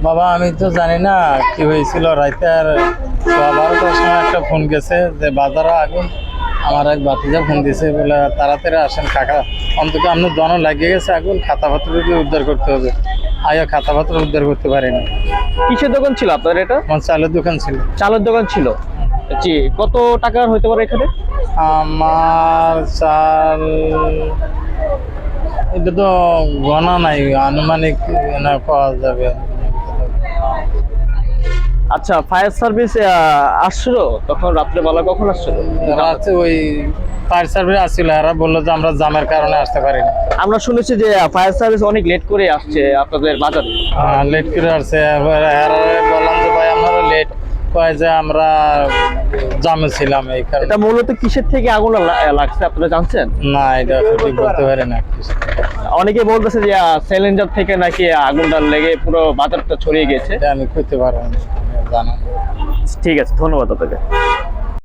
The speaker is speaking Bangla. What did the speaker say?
বাবা আমি তো জানি না কি হয়েছিল রাতে, আর 12টার সময় একটা ফোন গেছে যে বাজারে আগুন। আমার এক ভাতিজা ফোন দিয়েছে বলে তাড়াতাড়ি আসেন কাকা, অন্তত আপনার জন লাগিয়ে গেছে আগুন, খাতাপত্র উদ্ধার করতে হবে। আয়া খাতাপত্র উদ্ধার করতে পারিনি। কিসের দোকান ছিল আপনার এটা? আমার চালের দোকান ছিল। চালের দোকান ছিল। জি, কত টাকার হতে পারে এখানে? আমার চাল এটা তো গণা নাই, আনুমানিক না পাওয়া যাবে। আচ্ছা, ফায়ার সার্ভিস আসছিল তখন রাত্রেবেলা? কখন আসছিল? রাতে ওই ফায়ার সার্ভিস আসছিল, এরা বললো যে আমরা জামের কারণে আসতে পারিনি। আমরা শুনেছি যে ফায়ার সার্ভিস অনেক লেট করে আসছে আপনাদের বাজারে। লেট করে আসছে, এরা বললাম যে ভাই আপনারা লেট, কয় যে আমরা জামে ছিলাম এই কারণে। এটা মূলত কিসের থেকে আগুন লাগছে আপনারা জানছেন? না এটা সঠিক বলতে পারি না। অনেকে বলতেছে যে সিলিন্ডার থেকে নাকি আগুনটা লেগে পুরো বাজারটা ছড়িয়ে গেছে। এটা আমি করতে পারবো না, জানা। ঠিক আছে, ধন্যবাদ আপনাকে।